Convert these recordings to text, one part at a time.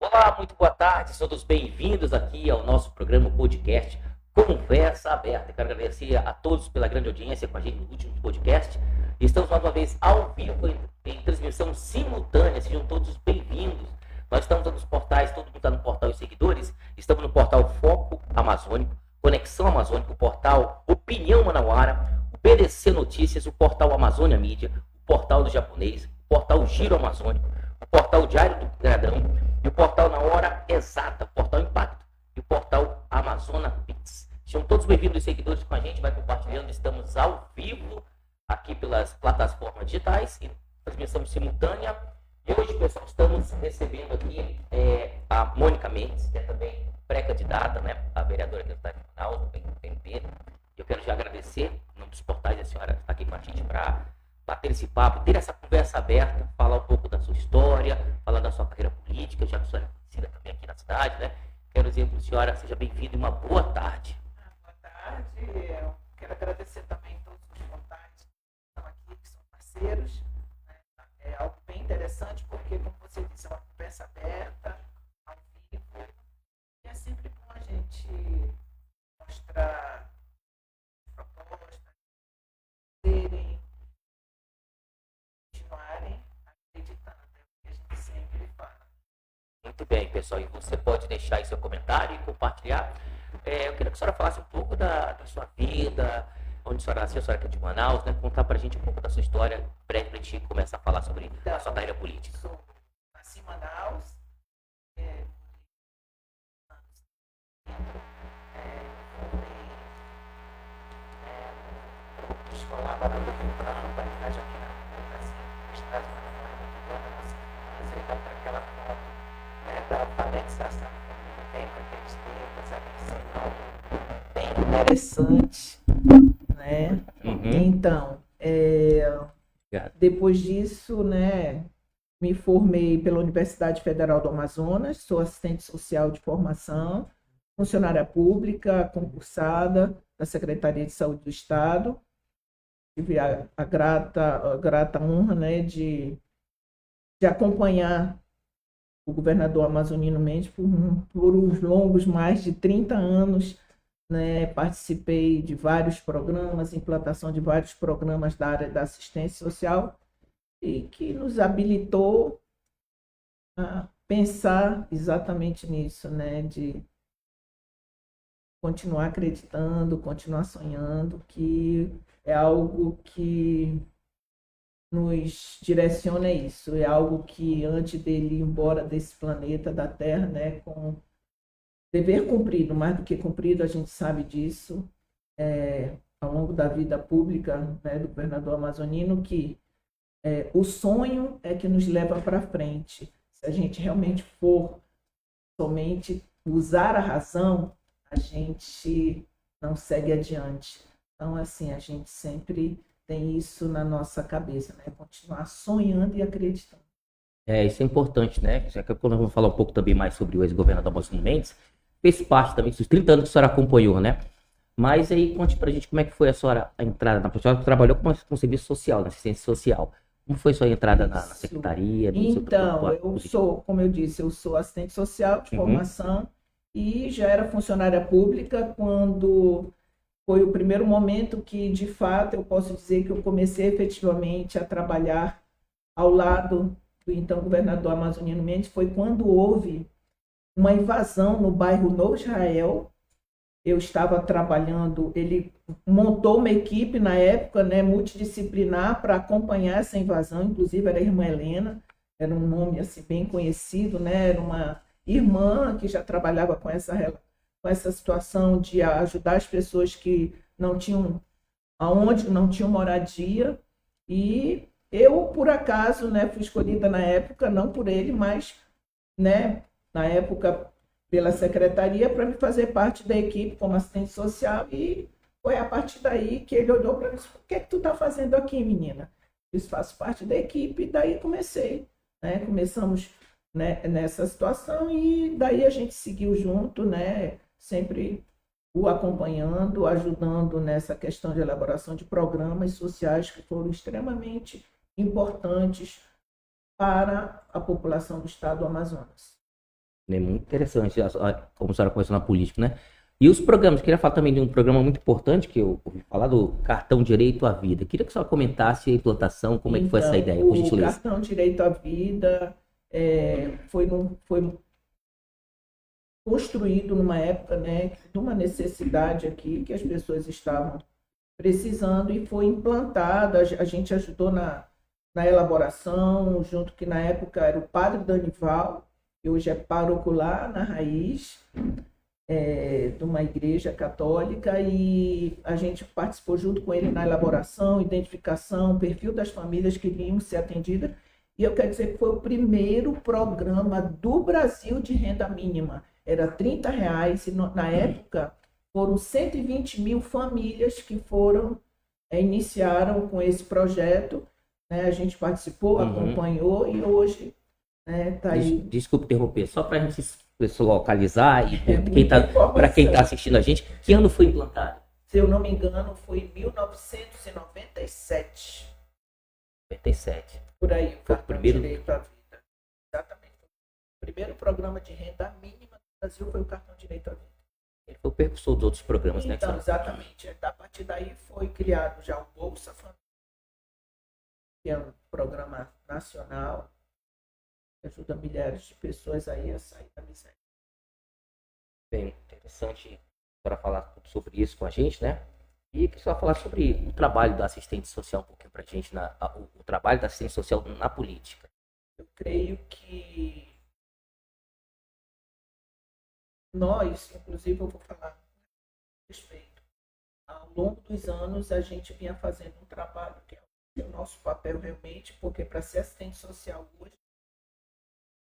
Olá, muito boa tarde, todos bem-vindos aqui ao nosso programa podcast Conversa Aberta. Quero agradecer a todos pela grande audiência com a gente no último podcast. Estamos mais uma vez ao vivo em transmissão simultânea, sejam todos bem-vindos. Nós estamos nos portais, todo mundo está no portal Os Seguidores, estamos no portal Foco Amazônico, Conexão Amazônica, o portal Opinião Manauara, o PDC Notícias, o portal Amazônia Mídia, o portal do Japonês, o portal Giro Amazônico, o portal Diário do Gradão e o portal Na Hora Exata, o portal Impacto e o portal Amazônia Pix. Sejam todos bem-vindos, seguidores com a gente, vai compartilhando, estamos ao vivo aqui pelas plataformas digitais e transmissão simultânea. E hoje, pessoal, estamos recebendo aqui a Mônica Mendes, que é também pré-candidata, né, a vereadora da cidade de Manaus, do PMP. Eu quero já agradecer, em nome dos portais, a senhora está aqui com a gente para bater esse papo, ter essa conversa aberta, falar um pouco da sua história, falar da sua carreira política, já que a senhora é conhecida também aqui na cidade, né? Quero dizer para a senhora, seja bem-vinda e uma boa tarde. Boa tarde, eu quero agradecer também todos os portais que estão aqui, que são parceiros. É algo bem interessante, porque, como você disse, é uma conversa aberta, ao vivo, e é sempre bom a gente mostrar propostas, terem, continuarem acreditando, é o que a gente sempre fala. Muito bem, pessoal, e você pode deixar aí seu comentário e compartilhar. Eu queria que a senhora falasse um pouco da sua vida, onde a senhora nasceu, a senhora que é de Manaus, né? Contar pra gente um pouco da sua história, breve, pra gente começar a falar sobre a sua carreira política. Nasci em Manaus, escolar Barão do Rio Branco, a idade aqui na Universidade para aquela foto da alfabetização bem para aqueles tempos, bem interessante, né? Então, depois disso, né, me formei pela Universidade Federal do Amazonas, sou assistente social de formação, funcionária pública, concursada da Secretaria de Saúde do Estado. Tive a grata honra, né, de acompanhar o governador Amazonino Mendes por uns longos mais de 30 anos, né, participei de vários programas, implantação de vários programas da área da assistência social e que nos habilitou a pensar exatamente nisso, né, de continuar acreditando, continuar sonhando, que é algo que nos direciona isso, é algo que antes dele ir embora desse planeta, da Terra, né, com dever cumprido, mais do que cumprido, a gente sabe disso, ao longo da vida pública, né, do governador amazonino, que o sonho é que nos leva para frente. Se a gente realmente for somente usar a razão, a gente não segue adiante. Então, assim, a gente sempre tem isso na nossa cabeça, né? Continuar sonhando e acreditando. Isso é importante, né? Já que quando eu vou falar um pouco também mais sobre o ex-governador Amazônio Mendes, fez parte também dos 30 anos que a senhora acompanhou, né? Mas aí, conte pra gente como é que foi a senhora a entrada na... A senhora trabalhou com serviço social, na assistência social. Como foi a sua entrada na secretaria? Então, eu sou, como eu disse, eu sou assistente social de formação e já era funcionária pública quando foi o primeiro momento que, de fato, eu posso dizer que eu comecei efetivamente a trabalhar ao lado do então governador Amazonino Mendes. Foi quando houve uma invasão no bairro Novo Israel. Eu estava trabalhando, ele montou uma equipe na época, né, multidisciplinar para acompanhar essa invasão, inclusive era a irmã Helena, era um nome assim, bem conhecido, né, era uma irmã que já trabalhava com essa situação de ajudar as pessoas que não tinham moradia, e eu, por acaso, né, fui escolhida na época, não por ele, mas, né, na época pela secretaria, para me fazer parte da equipe como assistente social, e foi a partir daí que ele olhou para mim e disse: o que é que tu está fazendo aqui, menina? Eu faço parte da equipe, e daí comecei, né? Começamos, né, nessa situação, e daí a gente seguiu junto, né, sempre o acompanhando, ajudando nessa questão de elaboração de programas sociais que foram extremamente importantes para a população do estado do Amazonas. É muito interessante como a senhora começou na política, né? E os programas, queria falar também de um programa muito importante que eu ouvi falar do Cartão Direito à Vida. Queria que a senhora comentasse a implantação, como é que foi essa Então, ideia, por o gentileza. cartão Direito à Vida foi construído numa época, né, de uma necessidade aqui que as pessoas estavam precisando e foi implantado. A gente ajudou na elaboração, junto que na época era o padre Danival, que hoje é pároco lá na Raiz, de uma igreja católica, e a gente participou junto com ele na elaboração, identificação, perfil das famílias que iriam ser atendidas. E eu quero dizer que foi o primeiro programa do Brasil de renda mínima. Era R$ 30, e na época foram 120 mil famílias que iniciaram com esse projeto, né? A gente participou, acompanhou e hoje está aí. Desculpe interromper, só para a gente se localizar e para quem está Informação. assistindo a gente, que ano foi implantado? Se eu não me engano, foi em 1997, 97. por aí, o Foi o cartão primeiro. Direito à Vida. Exatamente. O primeiro programa de renda mínima do Brasil foi o cartão Direito à Vida. Ele foi o precursor dos outros programas, né? Então, exatamente. A partir daí foi criado já o Bolsa Família, que é um programa nacional que ajuda milhares de pessoas aí a sair da miséria. Bem interessante para falar sobre isso com a gente, né? E que só falar sobre o trabalho da assistente social um pouquinho para a gente, o trabalho da assistente social na política. Eu creio que nós, inclusive eu vou falar a respeito, ao longo dos anos a gente vinha fazendo um trabalho que é o nosso papel realmente, porque para ser assistente social hoje,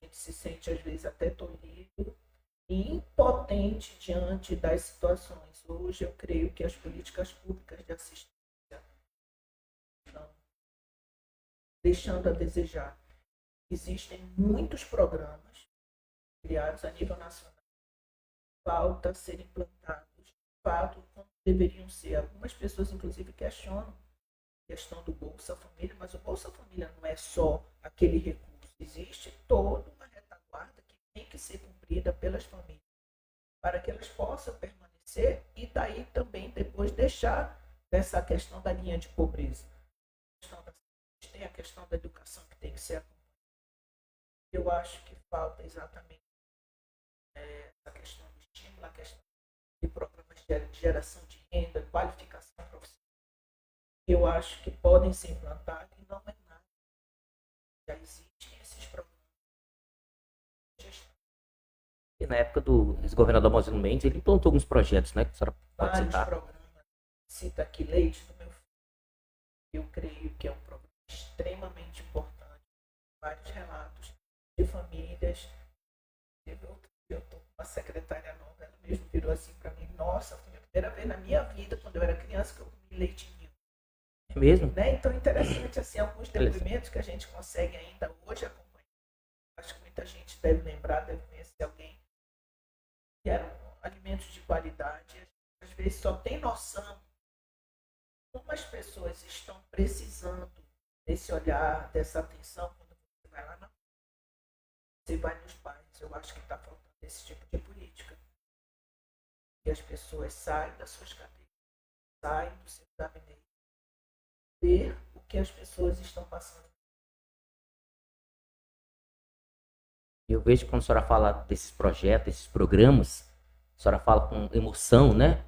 a gente se sente às vezes até tolhido e impotente diante das situações. Hoje eu creio que as políticas públicas de assistência estão deixando a desejar. Existem muitos programas criados a nível nacional, falta ser implantados, de fato, como deveriam ser. Algumas pessoas, inclusive, questionam a questão do Bolsa Família, mas o Bolsa Família não é só aquele recurso. Existe toda uma retaguarda que tem que ser cumprida pelas famílias para que elas possam permanecer e daí também depois deixar dessa questão da linha de pobreza. Tem a questão da educação que tem que ser acompanhada. Eu acho que falta exatamente a questão do estímulo, a questão de programas de geração de renda, qualificação profissional. Eu acho que podem ser implantados e não é nada. Já existem esses programas de gestão. E na época do ex-governador Mozino Mendes, ele implantou alguns projetos, né? Que a senhora pode Vários citar. programas. Cita aqui Leite do meu filho. Eu creio que é um programa extremamente importante. Vários relatos de famílias. Eu estou com uma secretária nova, ela mesmo virou assim para mim: nossa, foi a primeira vez na minha vida, quando eu era criança, que eu comi leite ninho. É mesmo? Né? Então, interessante, assim, alguns depoimentos que a gente consegue ainda hoje acompanhar. Acho que muita gente deve lembrar, deve conhecer alguém que eram alimentos de qualidade. Às vezes só tem noção como as pessoas estão precisando desse olhar, dessa atenção quando você vai lá, você vai nos bairros. Eu acho que está faltando esse tipo de política. E as pessoas saem das suas cadeiras, saem do seu gabinete, ver o que as pessoas estão passando. Eu vejo que quando a senhora fala desses projetos, desses programas, a senhora fala com emoção, né?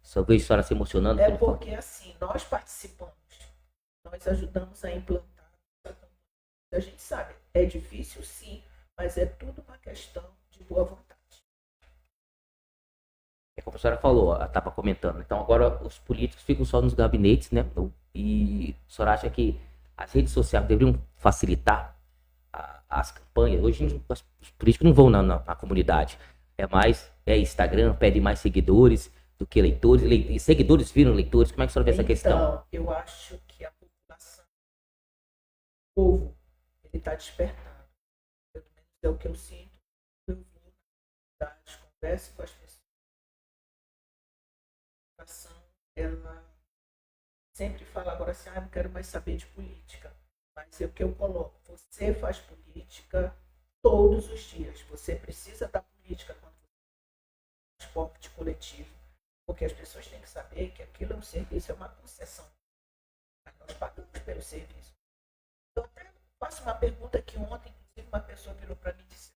Só vejo a senhora se emocionando. É porque, assim, nós participamos, nós ajudamos a implantar. A gente sabe, é difícil sim, mas é tudo uma questão de boa vontade. É como a senhora falou, estava comentando. Então agora os políticos ficam só nos gabinetes, né? E a senhora acha que as redes sociais deveriam facilitar as campanhas? Hoje os políticos não vão na comunidade. É mais Instagram, pede mais seguidores do que eleitores. E seguidores viram eleitores. Como é que a senhora vê essa questão? Então, eu acho que a população, o povo, ele está despertando. Pelo menos é o que eu sinto. Eu vou na cidade, converso com as pessoas. A população, ela sempre fala agora assim: não quero mais saber de política. Mas é o que eu coloco: você faz política, todos os dias. Você precisa da política quando você tem transporte coletivo, porque as pessoas têm que saber que aquilo é um serviço, é uma concessão. Mas nós pagamos pelo serviço. Eu até faço uma pergunta que ontem, inclusive, uma pessoa virou para mim e disse: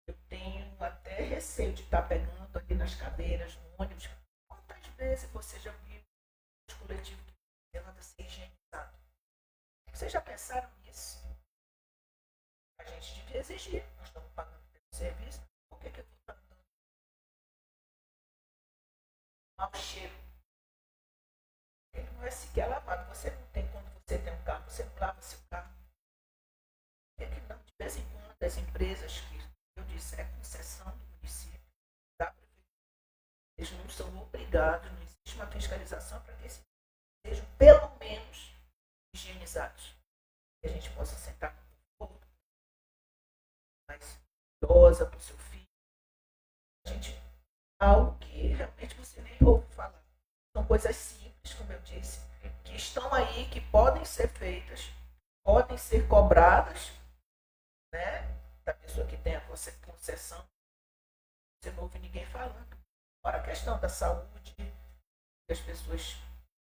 eu tenho até receio de estar pegando ali nas cadeiras, no ônibus. Quantas vezes você já viu um coletivo que anda ser higienizado? Vocês já pensaram nisso? A gente devia exigir. Nós estamos pagando pelo serviço. Por que eu vou estar dando mau cheiro? Ele não é sequer lavado. Você não tem, quando você tem um carro, você não lava seu carro. Por que não? De vez em quando, as empresas que eu disse é concessão do município, da prefeitura, eles não são obrigados, não existe uma fiscalização para que esses sejam pelo menos higienizados. Que a gente possa sentar com o povo mais idosa para o seu filho. A gente, algo que realmente você nem ouve falar. São coisas simples, como eu disse, que estão aí, que podem ser feitas, podem ser cobradas, né, da pessoa que tem a concessão. Você não ouve ninguém falando. Fora a questão da saúde, que as pessoas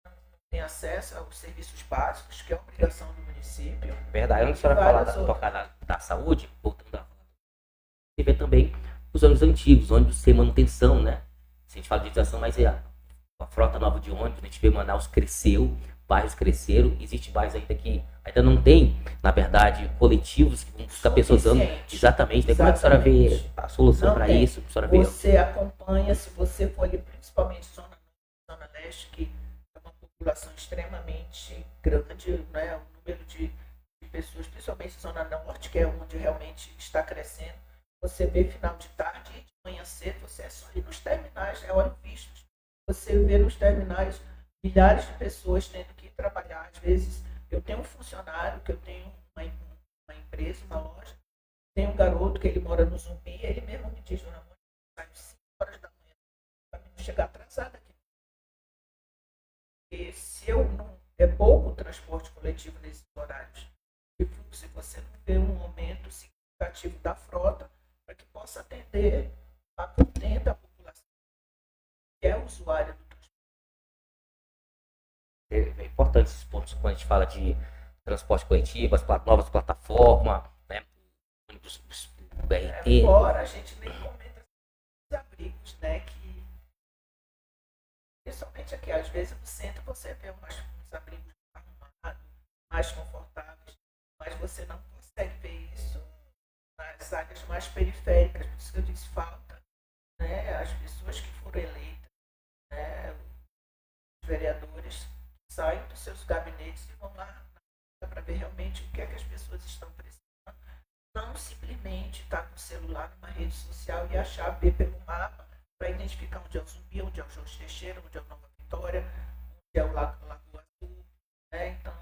não têm acesso aos serviços básicos, que é obrigação do município. Verdade, antes da senhora tocar da saúde, voltando a você vê também os ônibus antigos, ônibus sem manutenção, né? Se a gente fala de utilização, mas é a frota nova de ônibus, a gente vê Manaus cresceu, bairros cresceram, existe bairros ainda que ainda não tem, na verdade, coletivos que vão buscar pessoas usando. Exatamente. Como é que a senhora vê a solução para isso? A senhora vê? Você acompanha, se você for ali, principalmente zona leste, que é uma população extremamente grande, né? O número de pessoas, principalmente zona norte, que é onde realmente está crescendo. Você vê final de tarde e de manhã cedo, você é só ir nos terminais, é olho vistos. Você vê nos terminais milhares de pessoas tendo que trabalhar. Às vezes, eu tenho um funcionário, que eu tenho uma empresa, uma loja, tem um garoto que ele mora no Zumbi, ele mesmo me diz: Dona Mônica, sai às 5 horas da manhã, para não chegar atrasada aqui. Porque se eu não, é pouco o transporte coletivo nesses horários de fluxo, se você não vê um aumento significativo da frota, para que possa atender a contenta a população que é usuária do transporte. É importante esses pontos quando a gente fala de transporte coletivo, as novas plataformas, né? Ônibus BRT. Fora a gente nem comenta os abrigos, né? Que principalmente aqui, às vezes no centro você vê uns abrigos arrumados, mais confortáveis, mas você não consegue ver isso nas áreas mais periféricas. Por isso que eu disse, falta, né, as pessoas que foram eleitas, né, os vereadores, saem dos seus gabinetes e vão lá para ver realmente o que é que as pessoas estão precisando. Não simplesmente estar com o celular numa rede social e achar, ver pelo mapa, para identificar onde é o Zumbi, onde é o Jorge Teixeira, onde é o Nova Vitória, onde é o Lagoa Azul. Né? Então,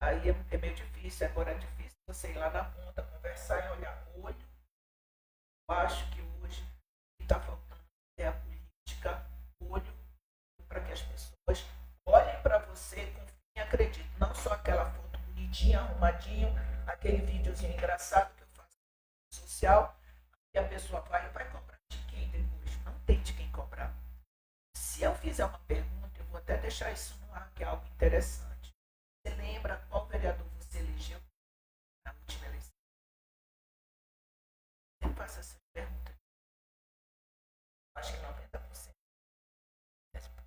aí é meio difícil. Agora é difícil você ir lá na ponta, conversar e olhar o olho. Eu acho que hoje o que está faltando é a política, olho, para que as pessoas olhem para você com fim e acreditem. Não só aquela foto bonitinha, arrumadinho, aquele videozinho engraçado que eu faço na rede social, e a pessoa vai comprar de quem depois? Não tem de quem cobrar. Se eu fizer uma pergunta, eu vou até deixar isso no ar, que é algo interessante. Você lembra qual vereador você elegeu na última eleição? Eu faço essa pergunta. Acho que 90%.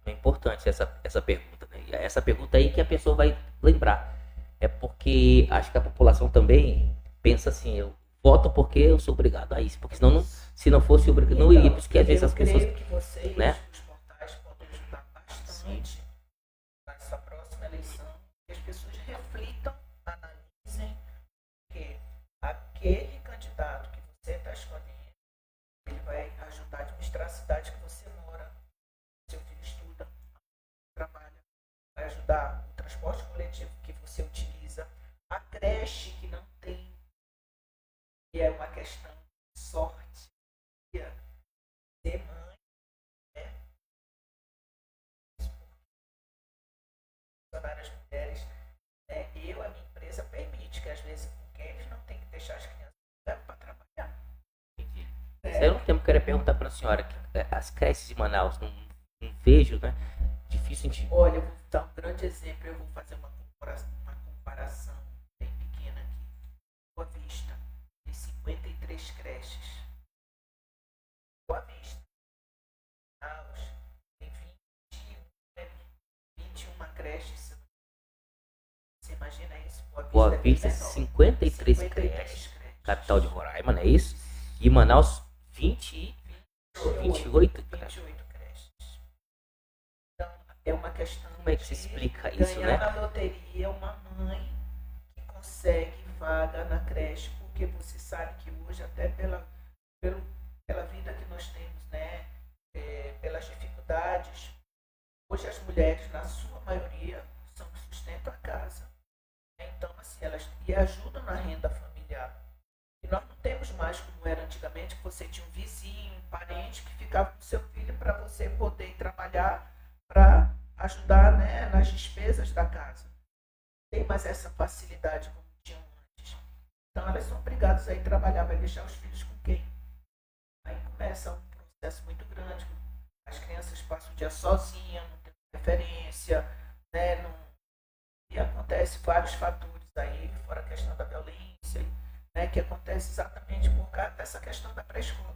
É importante essa pergunta, né? E é essa pergunta aí que a pessoa vai lembrar. É porque acho que a população também pensa assim: eu voto porque eu sou obrigado a isso. Porque senão, se não fosse obrigado, não iria. Por isso que às vezes as pessoas. Eu creio que vocês, né? os portais, podem ajudar bastante nessa próxima eleição. Que as pessoas reflitam, analisem que aquele candidato que você está escolhendo, ele vai ajudar a administrar a cidade que você mora, seu filho estuda, trabalha, vai ajudar o transporte coletivo que você utiliza, a creche que não tem, que é uma questão de sorte, ser mãe, né? Funcionárias mulheres, né? A minha empresa permite que às vezes, porque eles não têm que deixar as crianças para Até um tempo que eu queria perguntar para a senhora, que as creches de Manaus, não vejo, né? Difícil a gente... Olha, eu vou dar um grande exemplo, eu vou fazer uma comparação bem pequena aqui. Boa Vista tem 53 creches. Boa Vista. Manaus tem 21 creches. Você imagina isso? Boa Vista, 53 creches. Capital de Roraima, não é isso? E Manaus, 28 creches. Então, é uma questão. Como é que se explica isso, né? Ganhar na loteria uma mãe que consegue vaga na creche, porque você sabe que hoje, até pela vida que nós temos, né? Pelas dificuldades, hoje as mulheres, na sua maioria, são que sustentam a casa. Então, assim, elas ajudam na renda familiar. E nós não temos mais, como era antigamente, que você tinha um vizinho, um parente que ficava com seu filho para você poder ir trabalhar para ajudar, né, nas despesas da casa. Não tem mais essa facilidade como tinham antes. Então elas são obrigadas a ir trabalhar, vai deixar os filhos com quem? Aí começa um processo muito grande. As crianças passam o dia sozinhas, não tem referência, né, e acontece vários fatores aí, fora a questão da violência, né, que acontece exatamente por causa dessa questão da pré-escola.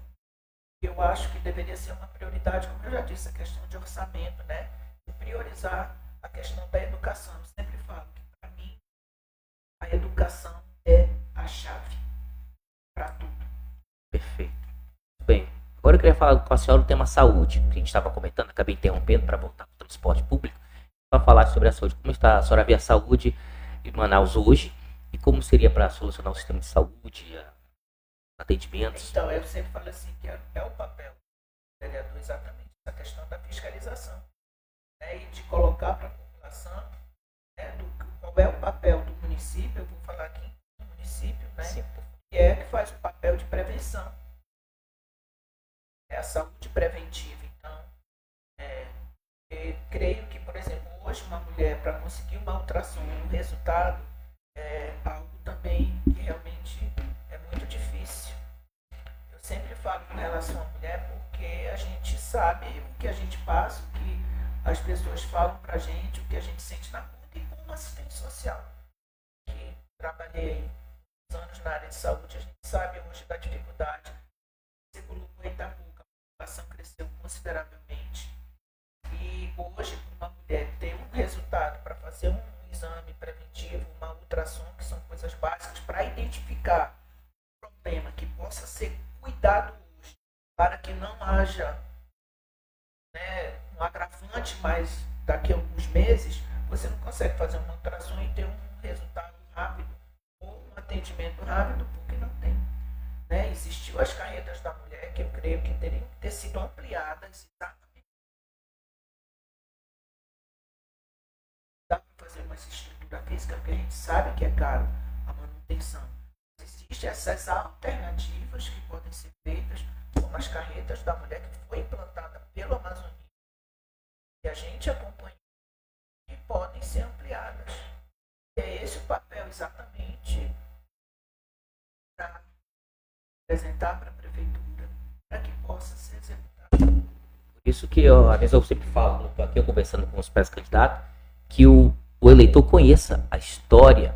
Eu acho que deveria ser uma prioridade, como eu já disse, a questão de orçamento, né, de priorizar a questão da educação. Eu sempre falo que, para mim, a educação é a chave para tudo. Perfeito. Bem, agora eu queria falar com a senhora o tema saúde, que a gente estava comentando, acabei interrompendo para voltar para o transporte público, para falar sobre a saúde. Como está a senhora vê a saúde em Manaus hoje? E como seria para solucionar o sistema de saúde, atendimentos? Então, eu sempre falo assim, que é o papel do vereador exatamente essa questão da fiscalização, né, e de colocar para a população, né, qual é o papel do município. Eu vou falar aqui do município, né, que faz o papel de prevenção. É a saúde preventiva. Então, eu creio que, por exemplo, hoje uma mulher, para conseguir uma ultrassom, um resultado, é algo também que realmente é muito difícil. Eu sempre falo com relação à mulher, porque a gente sabe o que a gente passa, o que as pessoas falam pra gente, o que a gente sente na conta, e como assistente social, que trabalhei anos na área de saúde, a gente sabe hoje da dificuldade. Segundo o Itapuca, a população cresceu consideravelmente. E hoje, uma mulher ter um resultado para fazer um exame preventivo, uma ultrassom, que são coisas básicas para identificar um problema que possa ser cuidado hoje, para que não haja, né, um agravante, mas daqui a alguns meses você não consegue fazer uma ultrassom e ter um resultado rápido ou um atendimento rápido, porque não tem. Né? Existiu as carretas da mulher, que eu creio que teriam que ter sido ampliadas exatamente. Dá para fazer uma estrutura física, porque a gente sabe que é caro a manutenção. Existem essas alternativas que podem ser feitas, como as carretas da mulher, que foi implantada pelo Amazonia, que a gente acompanha, e podem ser ampliadas. E é esse o papel exatamente para apresentar para a prefeitura, para que possa ser executado. Por isso que às vezes eu sempre falo, estou aqui conversando com os pré-candidatos, que o eleitor conheça a história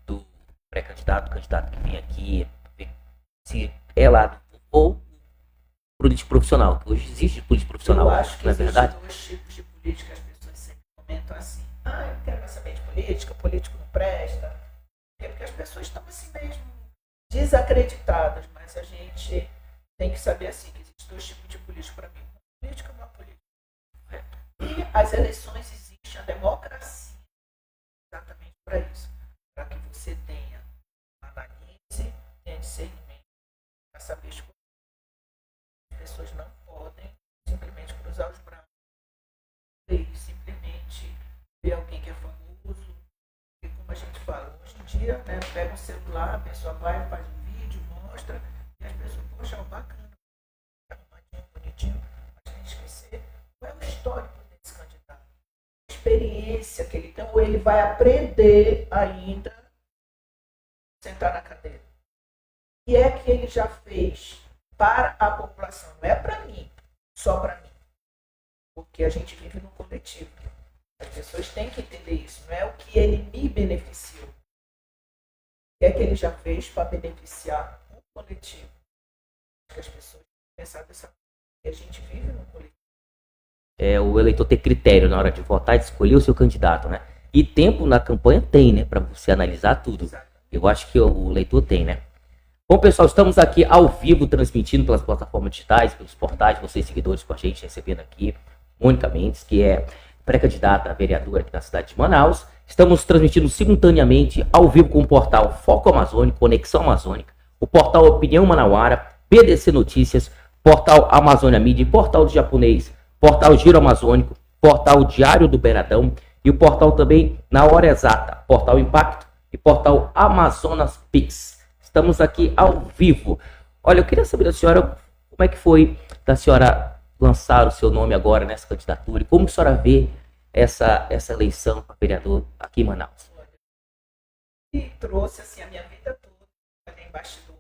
do pré-candidato, candidato que vem aqui, se é lá, ou político profissional, que hoje existe político profissional, eu acho que não é verdade? Existem dois tipos de política, as pessoas sempre comentam assim, eu não quero mais saber de política, político não presta, porque as pessoas estão assim mesmo, desacreditadas, mas a gente tem que saber assim, que existem dois tipos de político para mim, uma política e uma política. E as eleições existem, a democracia, exatamente para isso, para que você tenha análise, tenha discernimento, para saber escolher. As pessoas não podem simplesmente cruzar os braços e simplesmente ver alguém que é famoso, e como a gente fala, hoje em dia, né, pega um celular, a pessoa vai, faz um vídeo, mostra, e as pessoas, poxa, bacana, arrumadinho, bonitinho, mas tem que esquecer qual é o histórico desse candidato, a experiência que ele tem, ou ele vai aprender ainda a sentar na cadeira. O que é que ele já fez para a população, não é para mim, só para mim. Porque a gente vive num coletivo. As pessoas têm que entender isso. Não é o que ele me beneficiou. O que é que ele já fez para beneficiar o coletivo. As pessoas pensar dessa forma. A gente vive num coletivo. O eleitor ter critério na hora de votar e de escolher o seu candidato, né? E tempo na campanha tem, né? Para você analisar tudo. Exatamente. Eu acho que o eleitor tem, né? Bom, pessoal, estamos aqui ao vivo, transmitindo pelas plataformas digitais, pelos portais, vocês seguidores com a gente, recebendo aqui Mônica Mendes, que é pré-candidata a vereadora aqui na cidade de Manaus. Estamos transmitindo simultaneamente ao vivo com o portal Foco Amazônico, Conexão Amazônica, o portal Opinião Manauara, PDC Notícias, portal Amazônia Mídia, portal do Japonês, portal Giro Amazônico, portal Diário do Beradão e o portal também Na Hora Exata, portal Impacto e portal Amazonas Pix. Estamos aqui ao vivo. Olha, eu queria saber da senhora como é que foi da senhora lançar o seu nome agora nessa candidatura e como a senhora vê essa eleição para vereador aqui em Manaus. E trouxe assim a minha vida toda em bastidores.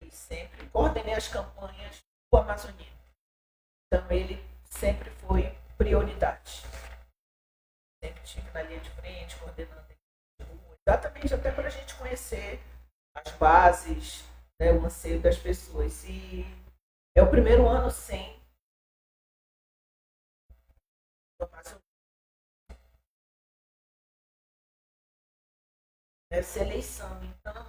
E sempre coordenei as campanhas do Amazonino. Então ele sempre foi prioridade. Sempre estive na linha de frente, coordenando. Exatamente até para a gente conhecer as bases, né, o anseio das pessoas. E é o primeiro ano sem essa eleição. Então,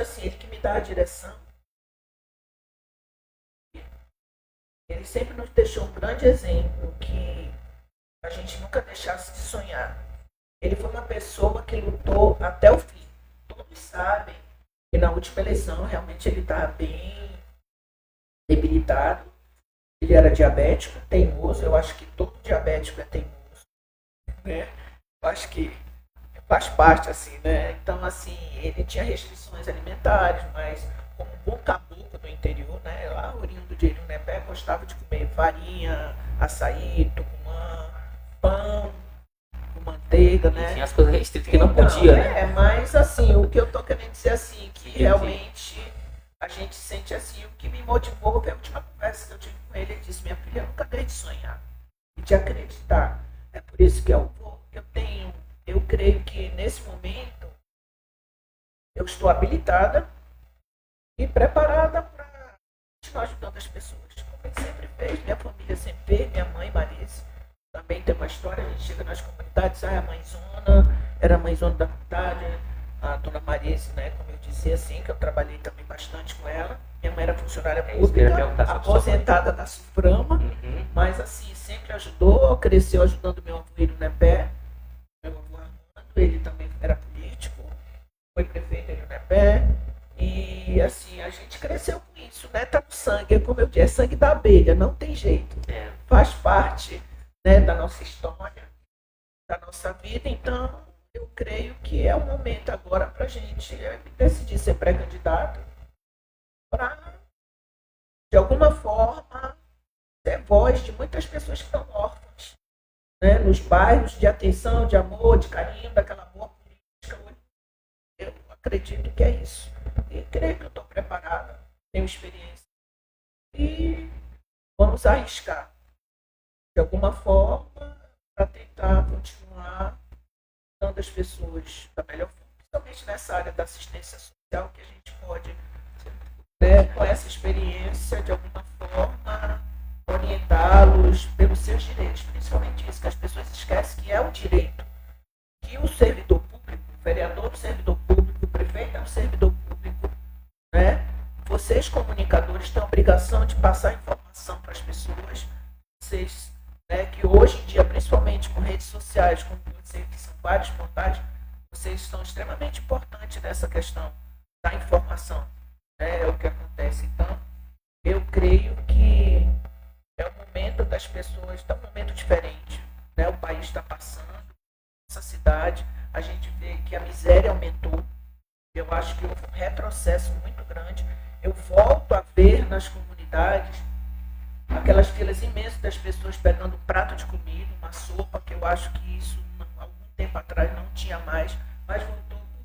assim, ele que me dá a direção, ele sempre nos deixou um grande exemplo que a gente nunca deixasse de sonhar. Ele foi uma pessoa que lutou até o fim. Todos sabem que na última eleição realmente ele está bem debilitado. Ele era diabético, teimoso. Eu acho que todo diabético é teimoso, né? Eu acho que faz parte, assim, né? Então, assim, ele tinha restrições alimentares, mas como um bom caboclo do interior, né? Lá, oriundo de Irunepé, gostava de comer farinha, açaí, tucumã, pão com manteiga, né? Tinha as coisas restritas que não podia, né? Mas assim, o que eu tô querendo dizer assim, que realmente a gente sente assim, o que me motivou foi a última conversa que eu tive com ele. Ele disse: minha filha, eu nunca dei de sonhar e de acreditar. É por isso que eu creio que nesse momento eu estou habilitada e preparada para continuar ajudando as pessoas, como ele sempre fez, minha família sempre fez, minha mãe, Marice, também tem uma história. A gente chega nas comunidades, a mãezona, era a mãezona da comunidade, a dona Marice, né, como eu dizia assim, que eu trabalhei também bastante com ela. Minha mãe era funcionária pública, aposentada da Suframa, mas assim, sempre ajudou, cresceu ajudando meu avô Irunepé, meu avô Armando, ele também era político, foi prefeito em Irunepé, e assim, a gente cresceu com isso, né, tá no sangue, como eu disse, é sangue da abelha, não tem jeito, faz parte, né, da nossa história, da nossa vida. Então eu creio que é o momento agora para a gente decidir ser pré-candidato para, de alguma forma, ser voz de muitas pessoas que estão órfãs, né, nos bairros, de atenção, de amor, de carinho, daquela boa política. Eu acredito que é isso. E creio que eu estou preparada, tenho experiência. E vamos arriscar de alguma forma para tentar continuar dando as pessoas da melhor forma, principalmente nessa área da assistência social, que a gente pode, né, com essa experiência, de alguma forma, orientá-los pelos seus direitos, principalmente isso, que as pessoas esquecem que é o direito, que o servidor público, o vereador é um servidor público, o prefeito é um servidor público, né? Vocês, comunicadores, têm a obrigação de passar informação para as pessoas, vocês, né, que hoje em dia, principalmente com redes sociais, como você, que são vários portais, vocês são extremamente importantes nessa questão da informação, né, é o que acontece. Então, eu creio que é o momento das pessoas, está um momento diferente, né, o país está passando, essa cidade, a gente vê que a miséria aumentou, eu acho que houve um retrocesso muito grande. Eu volto a ver nas comunidades aquelas filas imensas das pessoas pegando um prato de comida, uma sopa, que eu acho que isso há algum tempo atrás não tinha mais, mas voltou por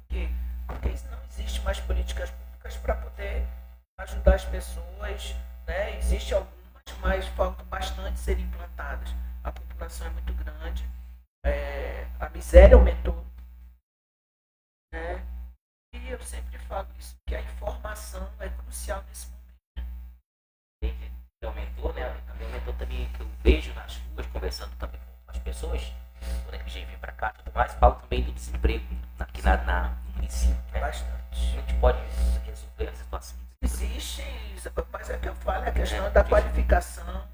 mais políticas públicas para poder ajudar as pessoas, né? Existem algumas, mas faltam bastante serem implantadas. A população é muito grande, a miséria aumentou, né? E eu sempre falo isso, que a informação é crucial nesse momento. Aumentou, né? Aumentou também, que eu vejo nas ruas, conversando também com as pessoas, quando a gente vem para cá e tudo mais, falo também do desemprego aqui no município, né? Bastante. A gente pode resolver a situação. Existe, mas é que eu falo, a questão da qualificação,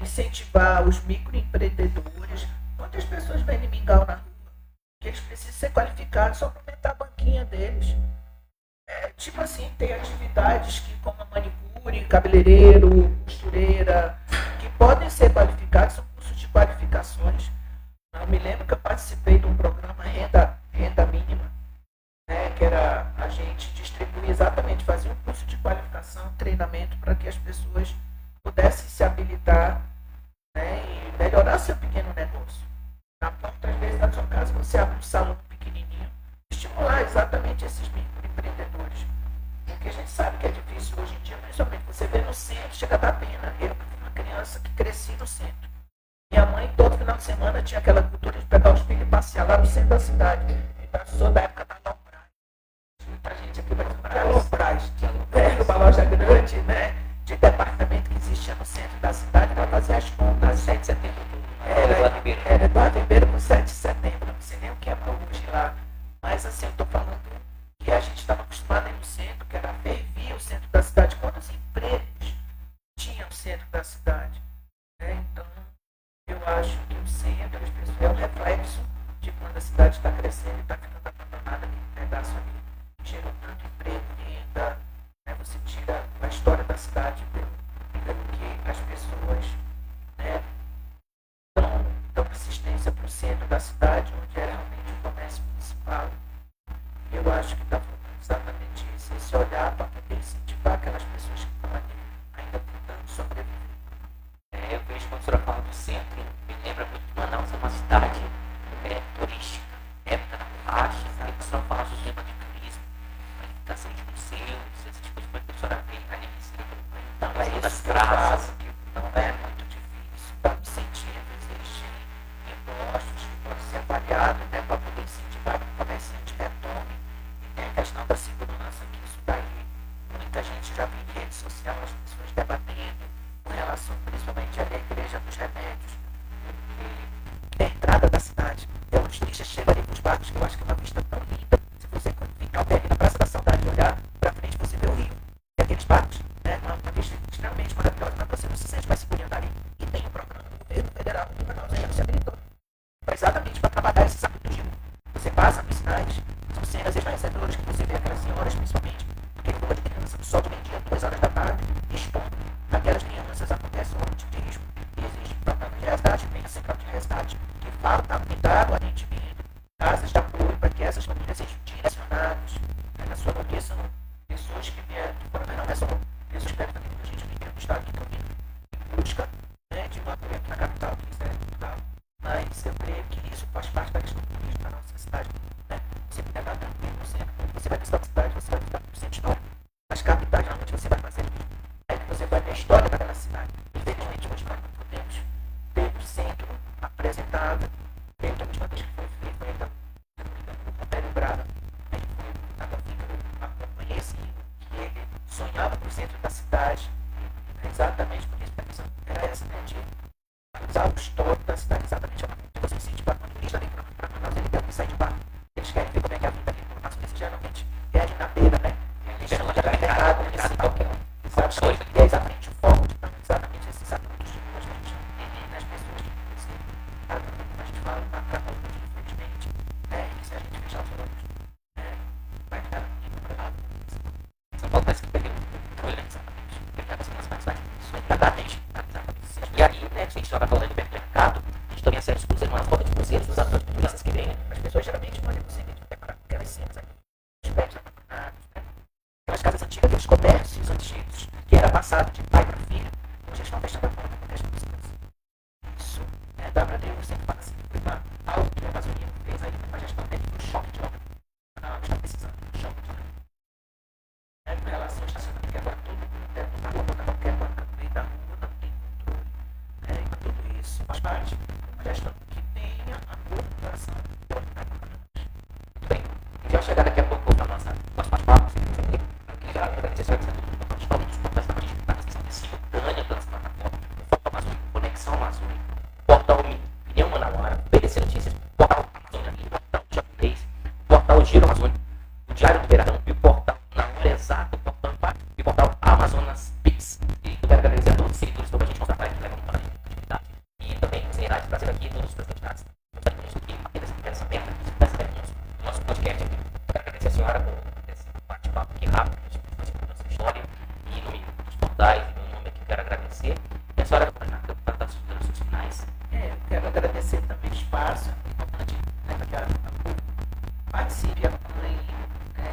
incentivar os microempreendedores. Quantas pessoas vêm de mingau na rua? Que eles precisam ser qualificados só para aumentar a banquinha deles. Tipo assim, tem atividades que, como a manicure, cabeleireiro, costureira, que podem ser qualificados, são cursos de qualificações. Eu me lembro que eu participei de um programa Renda Mínima, né, que era a gente distribuir exatamente, fazer um curso de qualificação, treinamento para que as pessoas pudessem se habilitar, né, e melhorar seu pequeno negócio. Na porta, às vezes, da sua casa, você abre um salão pequenininho, estimular exatamente esses microempreendedores. Porque a gente sabe que é difícil hoje em dia, principalmente você vê no centro, chega a dar pena. Eu, uma criança que cresci no centro. Minha mãe, todo final de semana, tinha aquela cultura de pegar os filhos e passear lá no centro da cidade. Eu sou da época da Lobras. Muita gente aqui vai lembrar da Lobras. Uma loja grande, né, de departamento que existia no centro da cidade para fazer as compras. 7 de setembro. Era Eduardo Ribeiro com 7 de setembro. Não sei nem o que é para hoje lá. Mas assim, eu estou falando que a gente estava acostumado a ir no centro, que era fervir o centro da cidade. Quantos empregos tinha o centro da cidade? Então, eu acho que o centro é um reflexo de quando a cidade está crescendo e está ficando abandonada, aquele pedaço ali gerou tanto emprego, renda, né? Você tira a história da cidade pelo que as pessoas, né, dão assistência para o centro da cidade, onde é realmente o comércio municipal. E eu acho que está faltando exatamente isso, esse olhar para poder incentivar aquelas pessoas que estão ali ainda tentando sobreviver. Eu vejo quando a senhora fala do centro, me lembra muito de Manaus, é uma cidade turística, época da borracha, sabe? A senhora fala do tema de turismo, qualificação de museus, esse tipo de coisa que a senhora vê ali em centro. Então, é das praças. Não é muito difícil, dá incentivo, existem impostos que podem ser avaliados, né, para poder incentivar que o comerciante retome. E tem a questão da segurança, que isso daí muita gente já vê em rede social, as pessoas debatendo com relação principalmente à igreja dos remédios. E a entrada da cidade, tem uns lixos chegam ali com os barcos, que eu acho que é uma vista tão linda. Se você ficar ali na Praça da Saudade e olhar para frente, você vê o rio. E aqueles barcos, né, uma vista extremamente maravilhosa, mas você não se sente mais seguro ali. E tem um programa do governo federal que Manaus já se habilitou exatamente para trabalhar esses hábitos de rua. Você passa nos sinais, são cenas estarrecedoras que você vê aquelas senhoras, principalmente, aquele grupo de crianças, no sol de meio-dia, 2 horas da tarde, expondo aquelas crianças, acontece um tipo de risco. E existe programa de resgate, tem a central de resgate, que fala da cuidado, atendimento, casas de apoio para que essas famílias sejam direcionadas. Na sua maioria são pessoas que vieram de fora, mas não é só pessoas que vieram também da gente que vem do estado que estão vindo em busca, né, de um apoio aqui na capital, que é Portugal. Mas eu creio que isso faz parte da questão do turismo da nossa cidade, né? Você vai pegar também no centro, você vai visitar a cidade, você vai visitar o centro histórico. As capitais, realmente você vai fazer isso. É que você vai ver a história daquela cidade. Infelizmente, hoje nós não podemos ter o centro apresentável. Desde a última vez que foi feita, o Império Brava, acompanhei assim, que ele sonhava com o centro da cidade, exatamente por isso que a missão era essa, né, de usar o histórico da cidade, exatamente a você incentivar quando o turista vem para Manaus, ele tem que sair de barco. Eles querem ver como é que a vida aqui no nosso país geralmente é ali na beira, né? Eles chamam de mercado, exatamente. E é exatamente o foco de exatamente esses adultos de hoje, as pessoas que a gente fala na saúde, infelizmente, né? E se a gente fechar os olhos, vai ficar muito. São Paulo parece que perdeu o olho, exatamente. Perdeu as crianças mais velhas. Isso é exatamente. E aí, né, a gente estava falando de mercado, a gente também acessa os cruzeiros, uma roda de cruzeiros, os atores de crianças que vêm, né? As pessoas geralmente não você mesmo decorar aquelas cenas aqui, os prédios abandonados, né? Aquelas casas antigas, aqueles comércios antigos, que era passado de pai para filho, hoje eles estão fechando a porta por questão de segurança. Isso, né, dá para ter, eu sempre falo assim, foi uma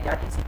familiares